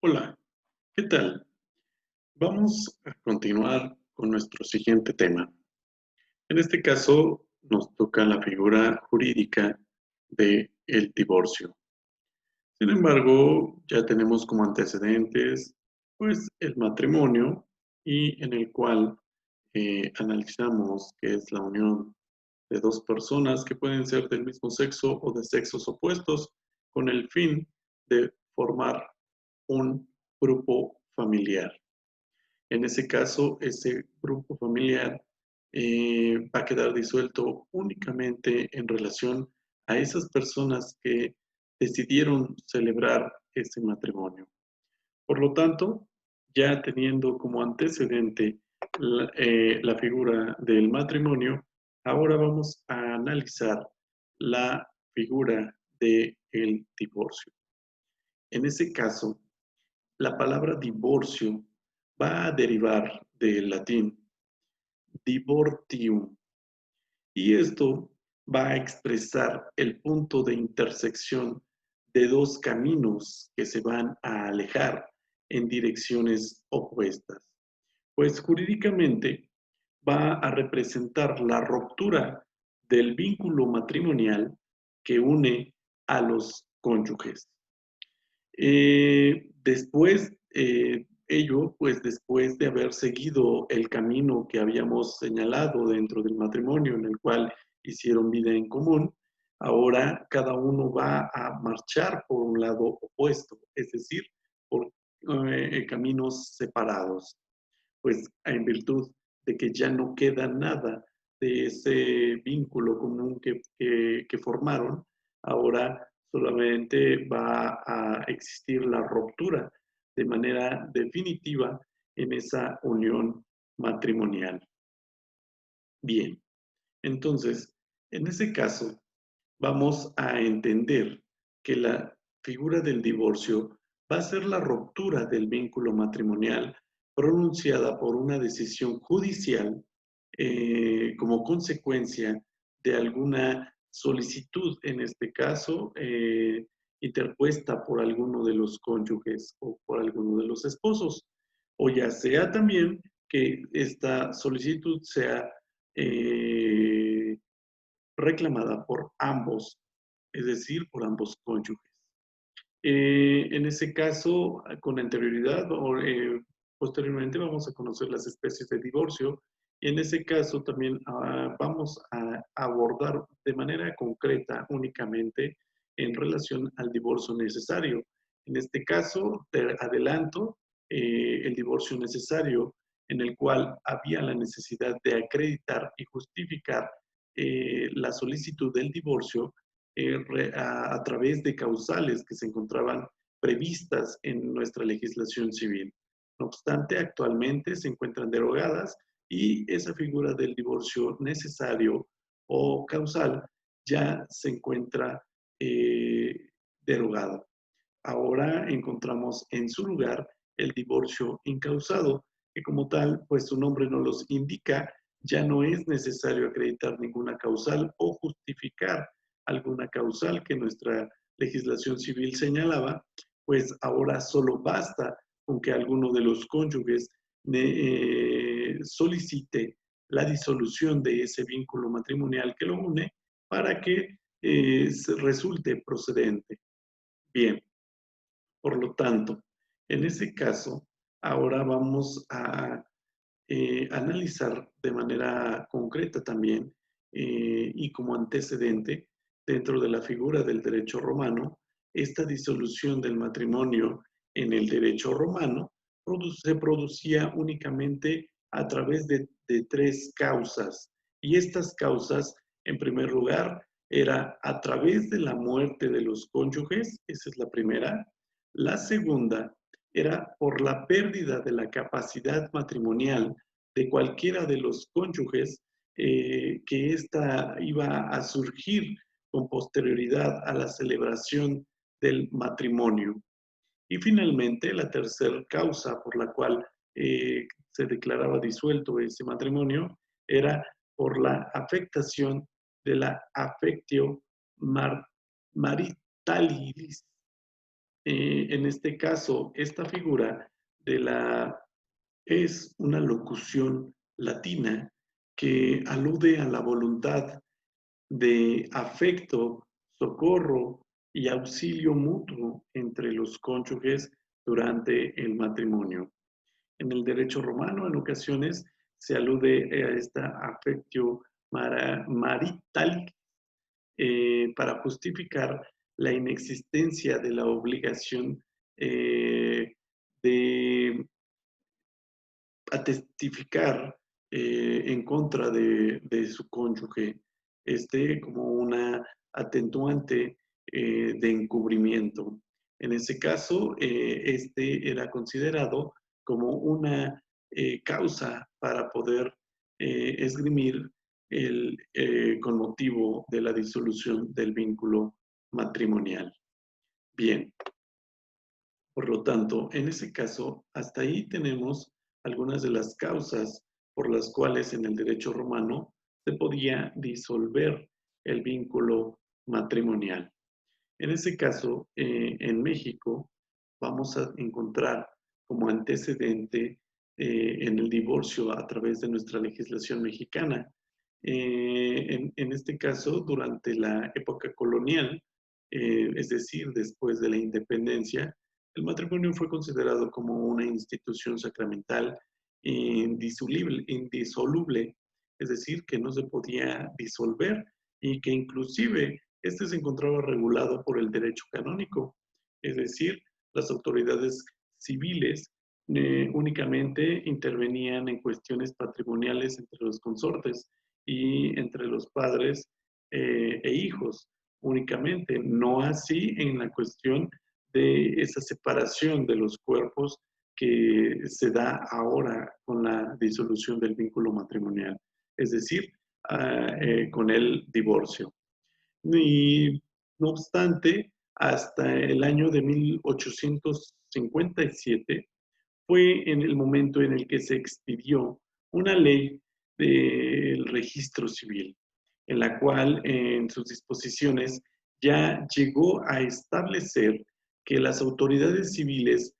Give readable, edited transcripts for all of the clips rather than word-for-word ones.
Hola, ¿qué tal? Vamos a continuar con nuestro siguiente tema. En este caso, nos toca la figura jurídica de el divorcio. Sin embargo, ya tenemos como antecedentes, pues, el matrimonio y en el cual analizamos que es la unión de dos personas que pueden ser del mismo sexo o de sexos opuestos con el fin de formar un grupo familiar. En ese caso, ese grupo familiar va a quedar disuelto únicamente en relación a esas personas que decidieron celebrar ese matrimonio. Por lo tanto, ya teniendo como antecedente la figura del matrimonio, ahora vamos a analizar la figura del divorcio. En ese caso, la palabra divorcio va a derivar del latín divortium y esto va a expresar el punto de intersección de dos caminos que se van a alejar en direcciones opuestas. Pues jurídicamente va a representar la ruptura del vínculo matrimonial que une a los cónyuges. Pues después de haber seguido el camino que habíamos señalado dentro del matrimonio en el cual hicieron vida en común, ahora cada uno va a marchar por un lado opuesto, es decir, por caminos separados, pues en virtud de que ya no queda nada de ese vínculo común que formaron, ahora solamente va a existir la ruptura de manera definitiva en esa unión matrimonial. Bien, entonces, en ese caso, vamos a entender que la figura del divorcio va a ser la ruptura del vínculo matrimonial pronunciada por una decisión judicial como consecuencia de alguna solicitud, en este caso, interpuesta por alguno de los cónyuges o por alguno de los esposos, o ya sea también que esta solicitud sea eh, reclamada por ambos, es decir, por ambos cónyuges. En ese caso, con anterioridad o posteriormente vamos a conocer las especies de divorcio y en ese caso también vamos a abordar de manera concreta únicamente en relación al divorcio necesario. En este caso, te adelanto, el divorcio necesario en el cual había la necesidad de acreditar y justificar la solicitud del divorcio a través de causales que se encontraban previstas en nuestra legislación civil. No obstante, actualmente se encuentran derogadas y esa figura del divorcio necesario o causal ya se encuentra derogada. Ahora encontramos en su lugar el divorcio incausado, que como tal, pues su nombre nos los indica, ya no es necesario acreditar ninguna causal o justificar alguna causal que nuestra legislación civil señalaba, pues ahora solo basta con que alguno de los cónyuges solicite la disolución de ese vínculo matrimonial que lo une para que resulte procedente. Bien, por lo tanto, en ese caso, ahora vamos a analizar de manera concreta también y como antecedente dentro de la figura del derecho romano, esta disolución del matrimonio en el derecho romano se producía únicamente a través de tres causas. Y estas causas, en primer lugar, era a través de la muerte de los cónyuges, esa es la primera. La segunda era por la pérdida de la capacidad matrimonial de cualquiera de los cónyuges, que ésta iba a surgir con posterioridad a la celebración del matrimonio. Y finalmente, la tercera causa por la cual se declaraba disuelto ese matrimonio era por la afectación de la affectio maritalis, En este caso, esta figura de la es una locución latina que alude a la voluntad de afecto, socorro y auxilio mutuo entre los cónyuges durante el matrimonio. En el derecho romano, en ocasiones, se alude a esta affectio marital para justificar la inexistencia de la obligación eh, de a testificar en contra de su cónyuge, como una atenuante de encubrimiento. En ese caso, era considerado como una causa para poder esgrimir con motivo de la disolución del vínculo matrimonial. Bien, por lo tanto, en ese caso, hasta ahí tenemos algunas de las causas por las cuales en el derecho romano se podía disolver el vínculo matrimonial. En ese caso, en México, vamos a encontrar como antecedente en el divorcio a través de nuestra legislación mexicana. En este caso, durante la época colonial, es decir, después de la independencia, el matrimonio fue considerado como una institución sacramental indisoluble, es decir, que no se podía disolver y que inclusive este se encontraba regulado por el derecho canónico, es decir, las autoridades civiles únicamente intervenían en cuestiones patrimoniales entre los consortes y entre los padres e hijos únicamente, no así en la cuestión de esa separación de los cuerpos que se da ahora con la disolución del vínculo matrimonial, es decir, con el divorcio. Y no obstante, hasta el año de 1857 fue en el momento en el que se expidió una ley del registro civil, en la cual en sus disposiciones ya llegó a establecer que las autoridades civiles,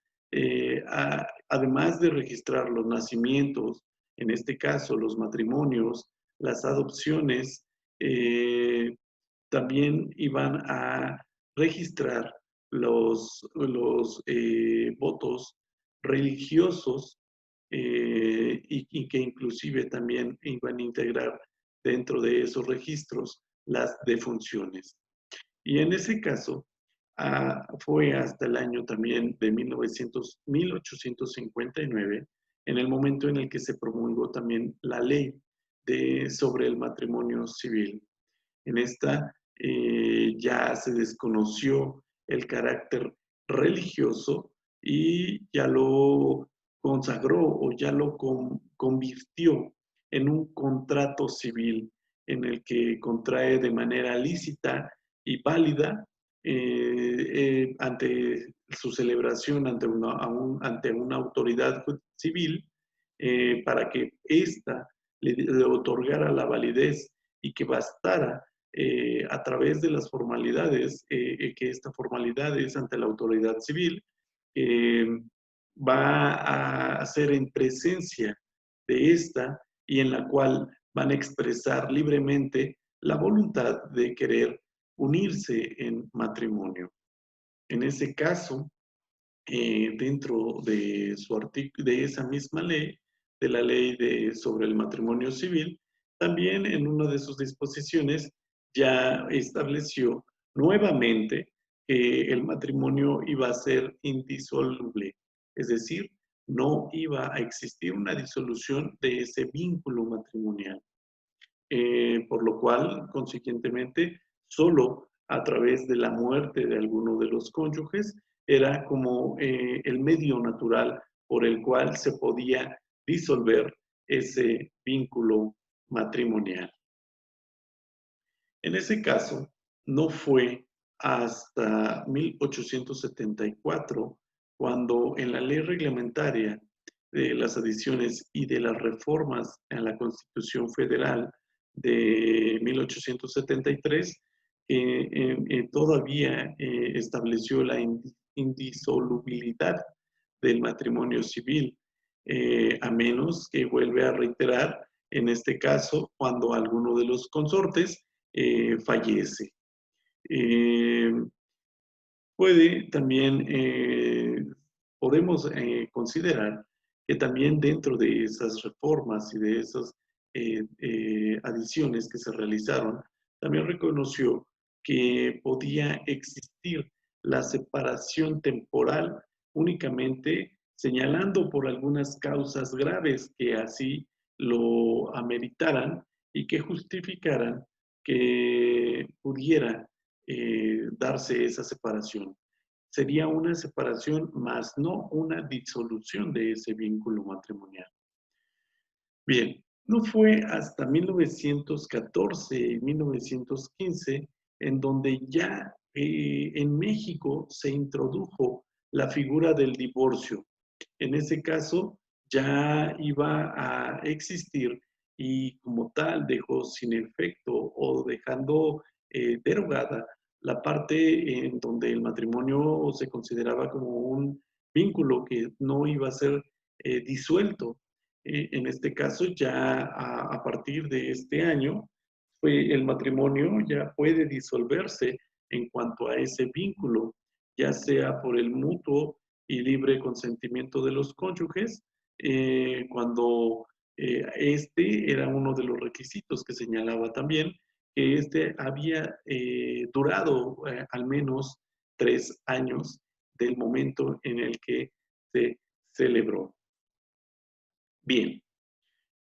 además de registrar los nacimientos, en este caso los matrimonios, las adopciones, también iban a registrar los votos religiosos y que inclusive también iban a integrar dentro de esos registros las defunciones. Y en ese caso fue hasta el año también de 1859, en el momento en el que se promulgó también la ley sobre el matrimonio civil. En esta ya se desconoció el carácter religioso y ya lo consagró o ya lo convirtió en un contrato civil en el que contrae de manera lícita y válida ante su celebración ante una autoridad civil para que ésta le otorgara la validez y que bastara a través de las formalidades, que esta formalidad es ante la autoridad civil, eh, va a hacer en presencia de esta y en la cual van a expresar libremente la voluntad de querer unirse en matrimonio. En ese caso, dentro de, de esa misma ley, de la ley sobre el matrimonio civil, también en una de sus disposiciones ya estableció nuevamente que el matrimonio iba a ser indisoluble, es decir, no iba a existir una disolución de ese vínculo matrimonial. Por lo cual, consiguientemente, solo a través de la muerte de alguno de los cónyuges era como el medio natural por el cual se podía disolver ese vínculo matrimonial. En ese caso, no fue hasta 1874 cuando en la ley reglamentaria de las adiciones y de las reformas a la Constitución Federal de 1873, todavía estableció indisolubilidad del matrimonio civil, a menos que vuelve a reiterar, en este caso, cuando alguno de los consortes fallece. Puede también, podemos considerar que también dentro de esas reformas y de esas adiciones que se realizaron, también reconoció que podía existir la separación temporal únicamente señalando por algunas causas graves que así lo ameritaran y que justificaran que pudiera darse esa separación. Sería una separación más no una disolución de ese vínculo matrimonial. Bien, no fue hasta 1914 y 1915 en donde ya en México se introdujo la figura del divorcio. En ese caso ya iba a existir y como tal dejó sin efecto o dejando derogada la parte en donde el matrimonio se consideraba como un vínculo que no iba a ser disuelto. En este caso, ya a partir de este año, el matrimonio ya puede disolverse en cuanto a ese vínculo, ya sea por el mutuo y libre consentimiento de los cónyuges, cuando este era uno de los requisitos que señalaba también, que este había durado al menos 3 años del momento en el que se celebró. Bien,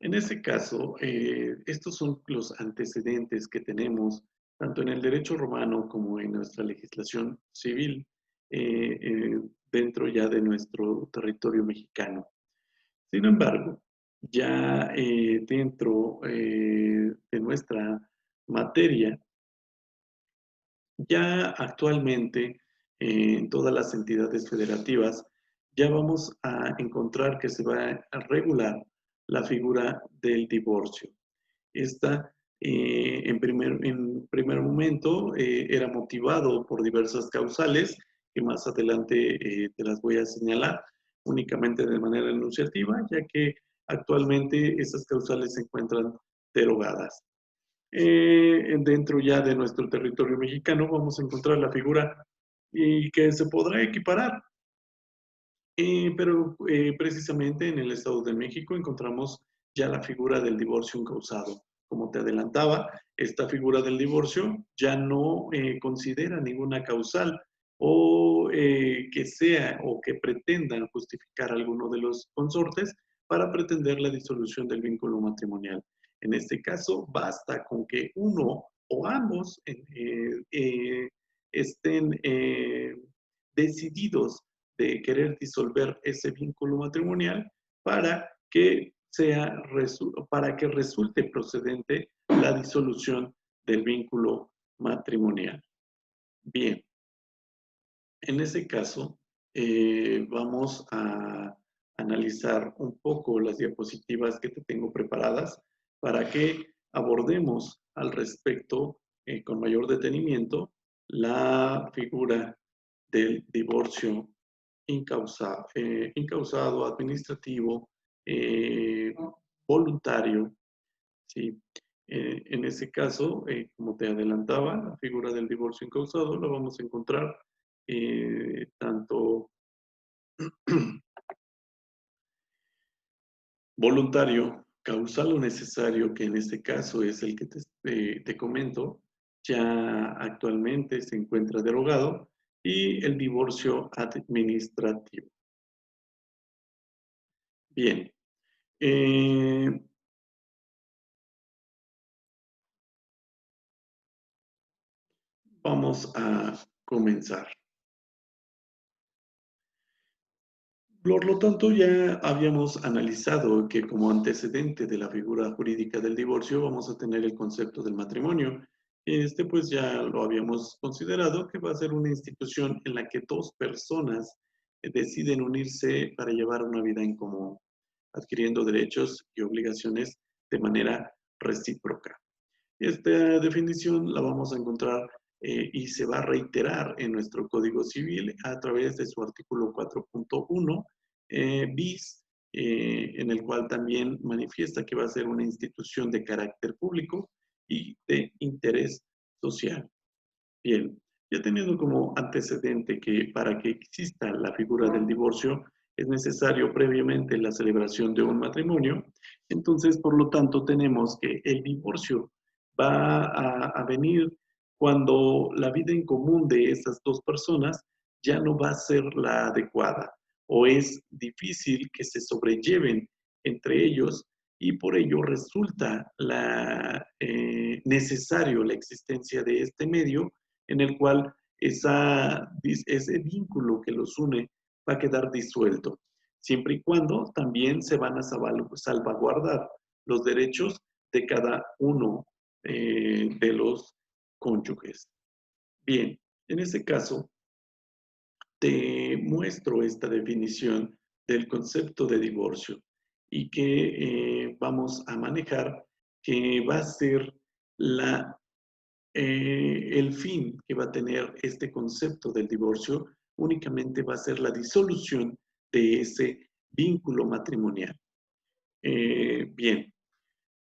en ese caso, estos son los antecedentes que tenemos tanto en el derecho romano como en nuestra legislación civil dentro ya de nuestro territorio mexicano. Sin embargo, ya dentro de nuestra materia, ya actualmente en todas las entidades federativas, ya vamos a encontrar que se va a regular la figura del divorcio. Esta, en primer momento, era motivado por diversas causales, que más adelante te las voy a señalar, únicamente de manera enunciativa, ya que actualmente esas causales se encuentran derogadas. Dentro ya de nuestro territorio mexicano vamos a encontrar la figura y que se podrá equiparar, pero precisamente en el Estado de México encontramos ya la figura del divorcio incausado. Como te adelantaba, esta figura del divorcio ya no considera ninguna causal o que sea o que pretendan justificar alguno de los consortes para pretender la disolución del vínculo matrimonial. En este caso, basta con que uno o ambos estén decididos de querer disolver ese vínculo matrimonial para que resulte procedente la disolución del vínculo matrimonial. Bien, en ese caso vamos a analizar un poco las diapositivas que te tengo preparadas para que abordemos al respecto con mayor detenimiento la figura del divorcio incausado, administrativo, voluntario, ¿sí? En ese caso, como te adelantaba, la figura del divorcio incausado la vamos a encontrar tanto voluntario, causal o necesario, que en este caso es el que te comento, ya actualmente se encuentra derogado, y el divorcio administrativo. Bien. Vamos a comenzar. Por lo tanto, ya habíamos analizado que como antecedente de la figura jurídica del divorcio vamos a tener el concepto del matrimonio. Pues ya lo habíamos considerado que va a ser una institución en la que dos personas deciden unirse para llevar una vida en común, adquiriendo derechos y obligaciones de manera recíproca. Esta definición la vamos a encontrar y se va a reiterar en nuestro Código Civil a través de su artículo 4.1 bis, en el cual también manifiesta que va a ser una institución de carácter público y de interés social. Bien, ya teniendo como antecedente que para que exista la figura del divorcio es necesario previamente la celebración de un matrimonio, entonces por lo tanto tenemos que el divorcio va a venir cuando la vida en común de esas dos personas ya no va a ser la adecuada o es difícil que se sobrelleven entre ellos y por ello resulta necesario la existencia de este medio en el cual ese vínculo que los une va a quedar disuelto, siempre y cuando también se van a salvaguardar los derechos de cada uno de los cónyuges. Bien, en ese caso, te muestro esta definición del concepto de divorcio y que vamos a manejar, que va a ser el fin que va a tener este concepto del divorcio únicamente va a ser la disolución de ese vínculo matrimonial. Bien,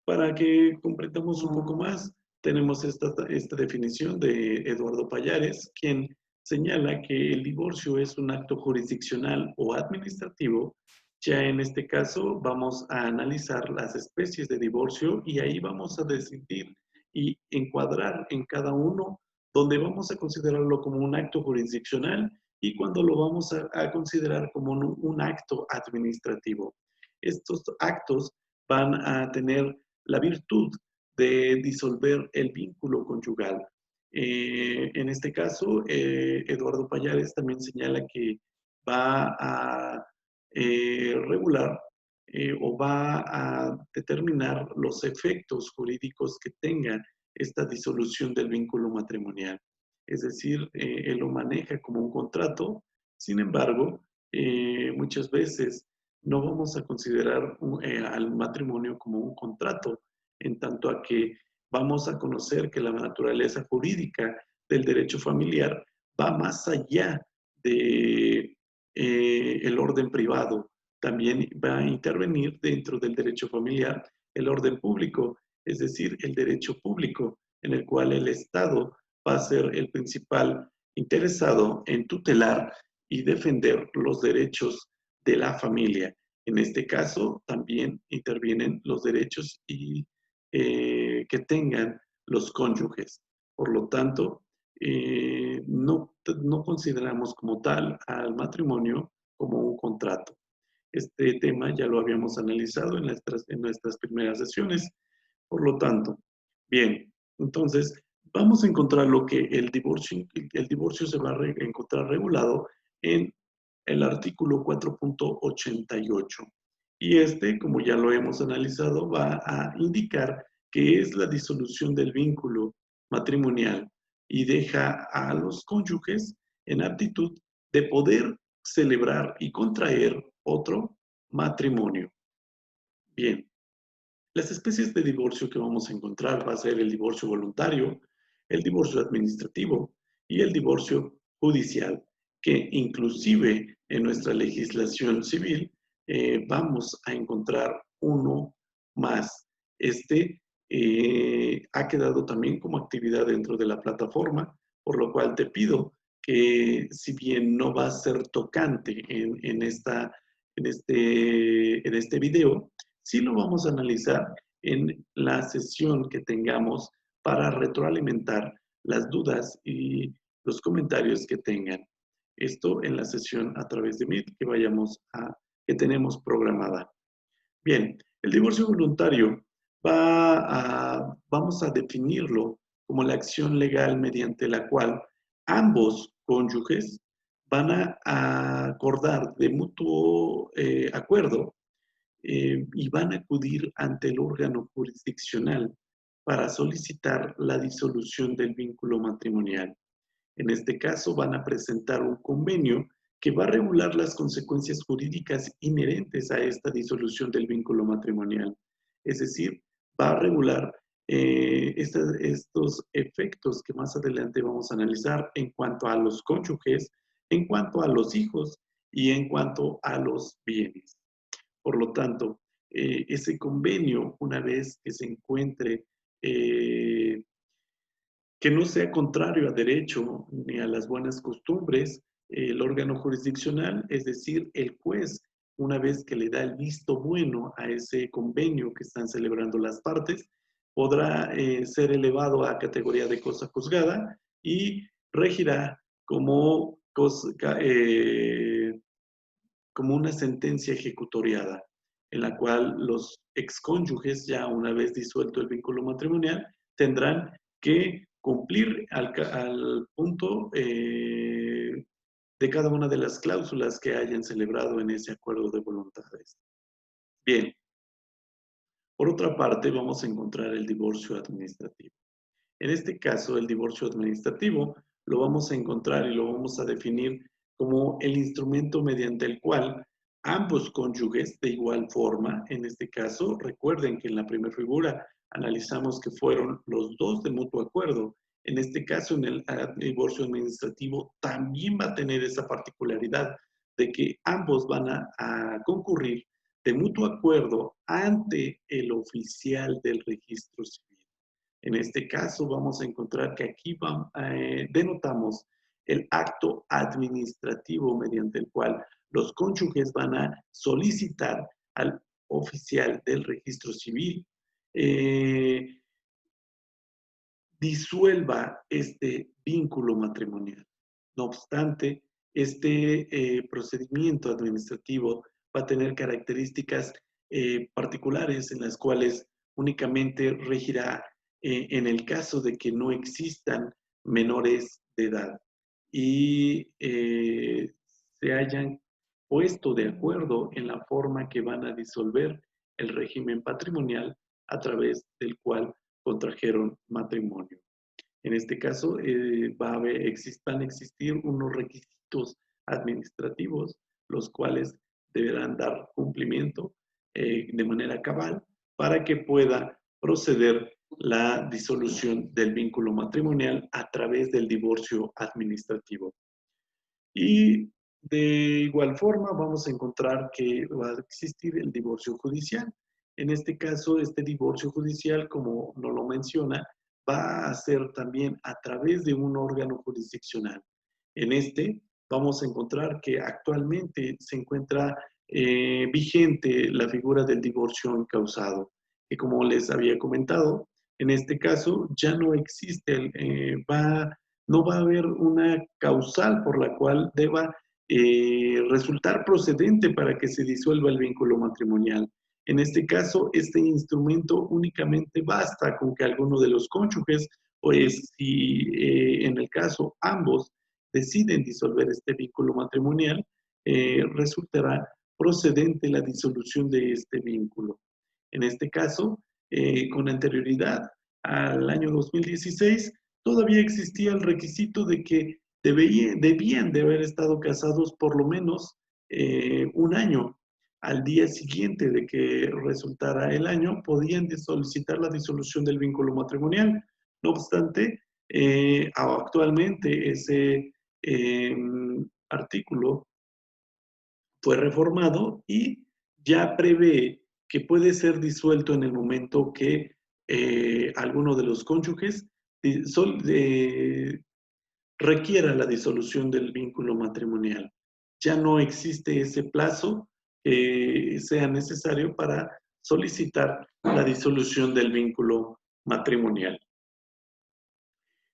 para que completemos un poco más, tenemos esta definición de Eduardo Pallares, quien señala que el divorcio es un acto jurisdiccional o administrativo. Ya en este caso vamos a analizar las especies de divorcio y ahí vamos a decidir y encuadrar en cada uno donde vamos a considerarlo como un acto jurisdiccional y cuando lo vamos a considerar como un acto administrativo. Estos actos van a tener la virtud de disolver el vínculo conyugal. En este caso, Eduardo Pallares también señala que va a regular o va a determinar los efectos jurídicos que tenga esta disolución del vínculo matrimonial. Es decir, él lo maneja como un contrato, sin embargo, muchas veces no vamos a considerar al matrimonio como un contrato, en tanto a que vamos a conocer que la naturaleza jurídica del derecho familiar va más allá de el orden privado. También va a intervenir dentro del derecho familiar el orden público, es decir, el derecho público, en el cual el Estado va a ser el principal interesado en tutelar y defender los derechos de la familia. En este caso, también intervienen los derechos que tengan los cónyuges. Por lo tanto, no consideramos como tal al matrimonio como un contrato. Este tema ya lo habíamos analizado en nuestras primeras sesiones. Por lo tanto, bien, entonces vamos a encontrar lo que el divorcio se va a encontrar regulado en el artículo 4.88. Y este, como ya lo hemos analizado, va a indicar que es la disolución del vínculo matrimonial y deja a los cónyuges en aptitud de poder celebrar y contraer otro matrimonio. Bien, las especies de divorcio que vamos a encontrar va a ser el divorcio voluntario, el divorcio administrativo y el divorcio judicial, que inclusive en nuestra legislación civil vamos a encontrar uno más. Este ha quedado también como actividad dentro de la plataforma, por lo cual te pido que si bien no va a ser tocante en este video, sí lo vamos a analizar en la sesión que tengamos para retroalimentar las dudas y los comentarios que tengan. Esto en la sesión a través de Meet que tenemos programada. Bien, el divorcio voluntario vamos a definirlo como la acción legal mediante la cual ambos cónyuges van a acordar de mutuo acuerdo y van a acudir ante el órgano jurisdiccional para solicitar la disolución del vínculo matrimonial. En este caso van a presentar un convenio que va a regular las consecuencias jurídicas inherentes a esta disolución del vínculo matrimonial. Es decir, va a regular estos efectos que más adelante vamos a analizar en cuanto a los cónyuges, en cuanto a los hijos y en cuanto a los bienes. Por lo tanto, ese convenio, una vez que se encuentre que no sea contrario a derecho ni a las buenas costumbres, el órgano jurisdiccional, es decir, el juez, una vez que le da el visto bueno a ese convenio que están celebrando las partes, podrá ser elevado a categoría de cosa juzgada y regirá como, como una sentencia ejecutoriada, en la cual los excónyuges, ya una vez disuelto el vínculo matrimonial, tendrán que cumplir al punto de cada una de las cláusulas que hayan celebrado en ese acuerdo de voluntades. Bien, por otra parte, vamos a encontrar el divorcio administrativo. En este caso, el divorcio administrativo lo vamos a encontrar y lo vamos a definir como el instrumento mediante el cual ambos cónyuges, de igual forma, en este caso, recuerden que en la primera figura analizamos que fueron los dos de mutuo acuerdo. En este caso, en el divorcio administrativo, también va a tener esa particularidad de que ambos van a concurrir de mutuo acuerdo ante el oficial del registro civil. En este caso vamos a encontrar que aquí denotamos el acto administrativo mediante el cual los cónyuges van a solicitar al oficial del registro civil disuelva este vínculo matrimonial. No obstante, este procedimiento administrativo va a tener características particulares en las cuales únicamente regirá en el caso de que no existan menores de edad y se hayan puesto de acuerdo en la forma que van a disolver el régimen patrimonial a través del cual contrajeron matrimonio. En este caso, van a existir unos requisitos administrativos, los cuales deberán dar cumplimiento de manera cabal para que pueda proceder la disolución del vínculo matrimonial a través del divorcio administrativo. Y de igual forma vamos a encontrar que va a existir el divorcio judicial. En este caso, este divorcio judicial, como no lo menciona, va a ser también a través de un órgano jurisdiccional. En este vamos a encontrar que actualmente se encuentra vigente la figura del divorcio encausado, que como les había comentado, en este caso ya no existe, no va a haber una causal por la cual deba resultar procedente para que se disuelva el vínculo matrimonial. En este caso, este instrumento únicamente basta con que alguno de los cónyuges, pues si en el caso ambos deciden disolver este vínculo matrimonial, resultará procedente la disolución de este vínculo. En este caso, con anterioridad al año 2016, todavía existía el requisito de que debían de haber estado casados por lo menos un año. Al día siguiente de que resultara el año, podían solicitar la disolución del vínculo matrimonial. No obstante, actualmente ese artículo fue reformado y ya prevé que puede ser disuelto en el momento que alguno de los cónyuges requiera la disolución del vínculo matrimonial. Ya no existe ese plazo que sea necesario para solicitar la disolución del vínculo matrimonial.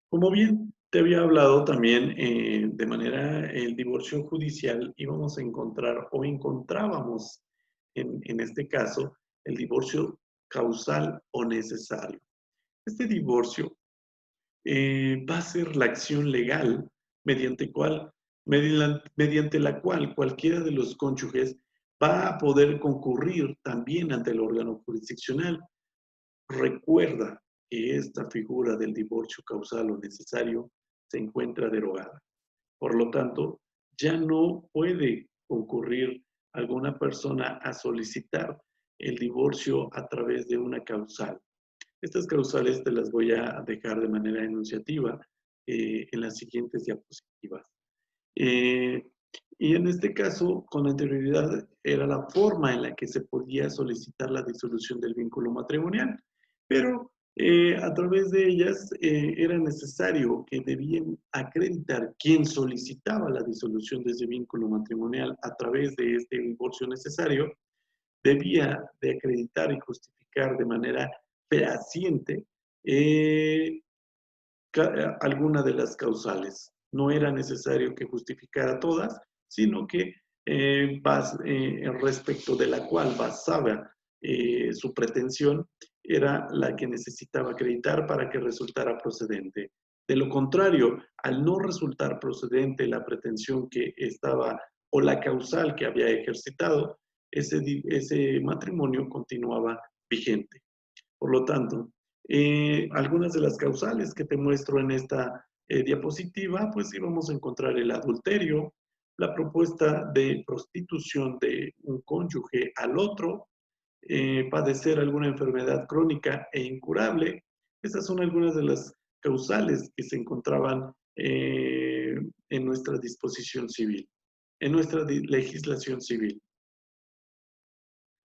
Como bien te había hablado también de manera el divorcio judicial, íbamos a encontrar o encontrábamos en este caso el divorcio causal o necesario. Este divorcio va a ser la acción legal mediante la cual cualquiera de los cónyuges va a poder concurrir también ante el órgano jurisdiccional. Recuerda que esta figura del divorcio causal o necesario se encuentra derogada. Por lo tanto, ya no puede concurrir alguna persona a solicitar el divorcio a través de una causal. Estas causales te las voy a dejar de manera enunciativa en las siguientes diapositivas. Eh, y en este caso, con anterioridad, era la forma en la que se podía solicitar la disolución del vínculo matrimonial, pero a través de ellas era necesario que debían acreditar quién solicitaba la disolución de ese vínculo matrimonial a través de este divorcio necesario, debía de acreditar y justificar de manera fehaciente eh, alguna de las causales. No era necesario que justificara todas, sino que respecto de la cual basaba su pretensión, era la que necesitaba acreditar para que resultara procedente. De lo contrario, al no resultar procedente la pretensión que estaba o la causal que había ejercitado, ese matrimonio continuaba vigente. Por lo tanto, algunas de las causales que te muestro en esta diapositiva, pues íbamos a encontrar el adulterio, la propuesta de prostitución de un cónyuge al otro, padecer alguna enfermedad crónica e incurable. Esas son algunas de las causales que se encontraban en nuestra disposición civil, en nuestra legislación civil.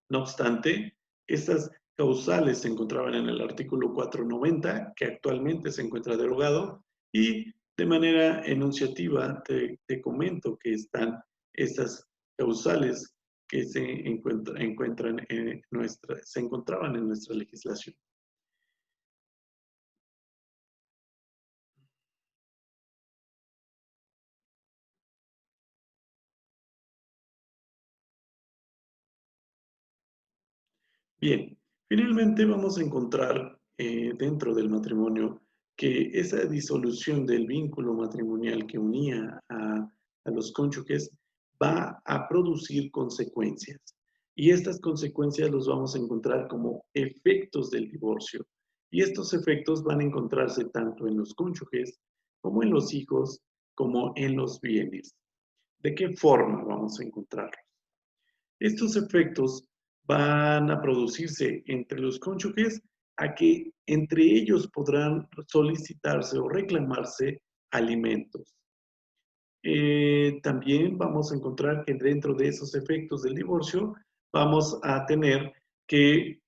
No obstante, estas causales se encontraban en el artículo 490, que actualmente se encuentra derogado, y de manera enunciativa te comento que están estas causales que se encontraban en nuestra legislación. Bien, finalmente vamos a encontrar dentro del matrimonio que esa disolución del vínculo matrimonial que unía a los cónyuges va a producir consecuencias. Y estas consecuencias los vamos a encontrar como efectos del divorcio. Y estos efectos van a encontrarse tanto en los cónyuges, como en los hijos, como en los bienes. ¿De qué forma vamos a encontrarlos? Estos efectos van a producirse entre los cónyuges a que entre ellos podrán solicitarse o reclamarse alimentos. También vamos a encontrar que dentro de esos efectos del divorcio vamos a tener que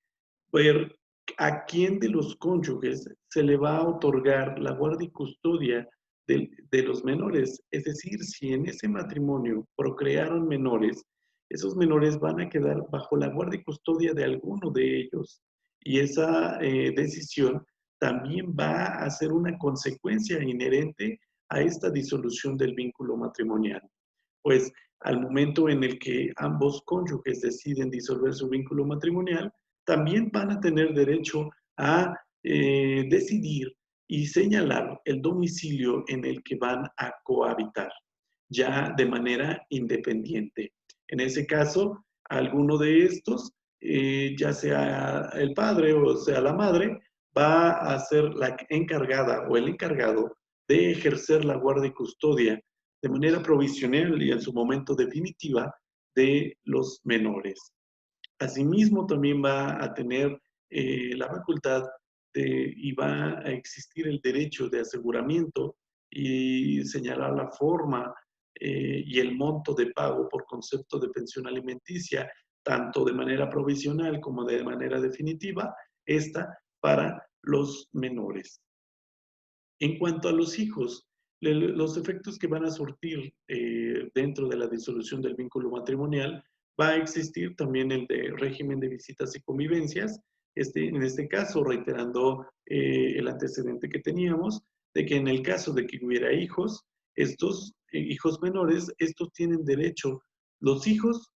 ver a quién de los cónyuges se le va a otorgar la guardia y custodia de los menores. Es decir, si en ese matrimonio procrearon menores, esos menores van a quedar bajo la guardia y custodia de alguno de ellos. Y esa decisión también va a ser una consecuencia inherente a esta disolución del vínculo matrimonial. Pues al momento en el que ambos cónyuges deciden disolver su vínculo matrimonial, también van a tener derecho a decidir y señalar el domicilio en el que van a cohabitar, ya de manera independiente. En ese caso, alguno de estos, ya sea el padre o sea la madre, va a ser la encargada o el encargado de ejercer la guardia y custodia de manera provisional y en su momento definitiva de los menores. Asimismo, también va a tener la facultad y va a existir el derecho de aseguramiento y señalar la forma y el monto de pago por concepto de pensión alimenticia, tanto de manera provisional como de manera definitiva, esta para los menores. En cuanto a los hijos, los efectos que van a surtir dentro de la disolución del vínculo matrimonial, va a existir también el de régimen de visitas y convivencias, en este caso reiterando el antecedente que teníamos, de que en el caso de que hubiera hijos, estos hijos menores, estos tienen derecho, los hijos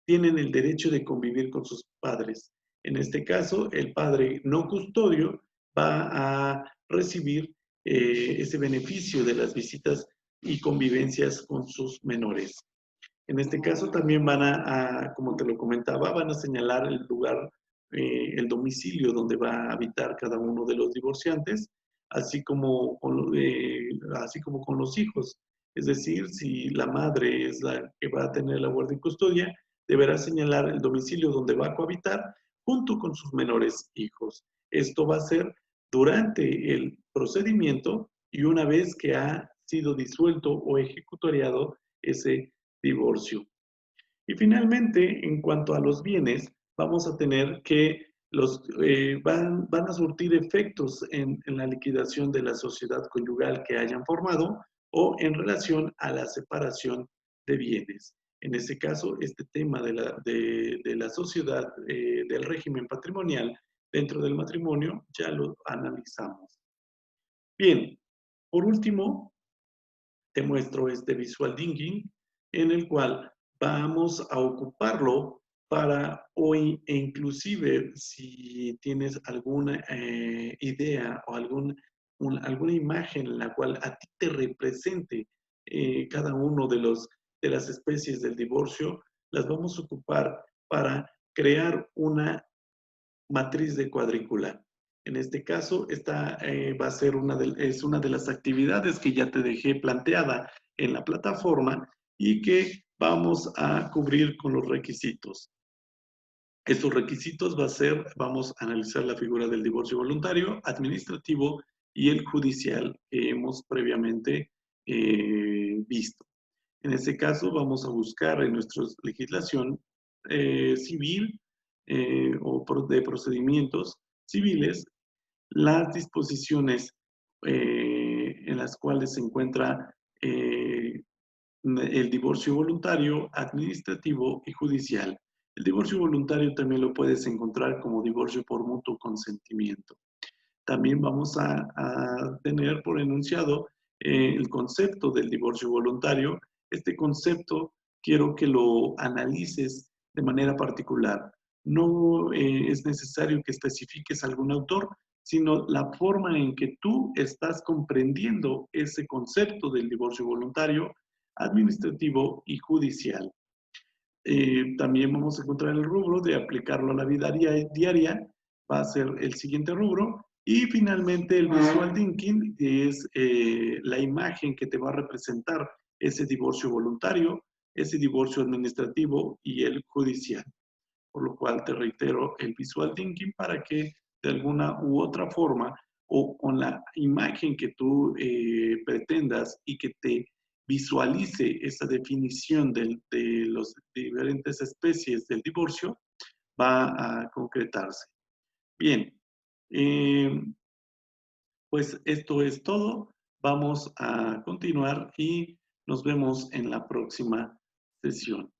tienen el derecho de convivir con sus padres. En este caso, el padre no custodio va a recibir ese beneficio de las visitas y convivencias con sus menores. En este caso también van como te lo comentaba, van a señalar el lugar, el domicilio donde va a habitar cada uno de los divorciantes, así como con los hijos. Es decir, si la madre es la que va a tener la guardia y custodia, deberá señalar el domicilio donde va a cohabitar junto con sus menores hijos. Esto va a ser durante el procedimiento y una vez que ha sido disuelto o ejecutoriado ese divorcio. Y finalmente, en cuanto a los bienes, vamos a tener que van a surtir efectos en la liquidación de la sociedad conyugal que hayan formado o en relación a la separación de bienes. En este caso, este tema de la sociedad, del régimen patrimonial dentro del matrimonio, ya lo analizamos. Bien, por último, te muestro este visual thinking en el cual vamos a ocuparlo para hoy e inclusive si tienes alguna idea o alguna imagen en la cual a ti te represente cada uno de las especies del divorcio, las vamos a ocupar para crear una matriz de cuadrícula. En este caso, esta va a ser es una de las actividades que ya te dejé planteada en la plataforma y que vamos a cubrir con los requisitos. Estos requisitos vamos a analizar la figura del divorcio voluntario, administrativo y el judicial que hemos previamente visto. En este caso, vamos a buscar en nuestra legislación civil o de procedimientos civiles las disposiciones en las cuales se encuentra el divorcio voluntario, administrativo y judicial. El divorcio voluntario también lo puedes encontrar como divorcio por mutuo consentimiento. También vamos a tener por enunciado el concepto del divorcio voluntario. Este concepto quiero que lo analices de manera particular. No es necesario que especifiques algún autor, sino la forma en que tú estás comprendiendo ese concepto del divorcio voluntario, administrativo y judicial. También vamos a encontrar el rubro de aplicarlo a la vida diaria, va a ser el siguiente rubro. Y finalmente el visual thinking, que es la imagen que te va a representar ese divorcio voluntario, ese divorcio administrativo y el judicial. Por lo cual te reitero el visual thinking para que de alguna u otra forma o con la imagen que tú pretendas y que te visualice esa definición de las diferentes especies del divorcio, va a concretarse. Bien, pues esto es todo. Vamos a continuar y nos vemos en la próxima sesión.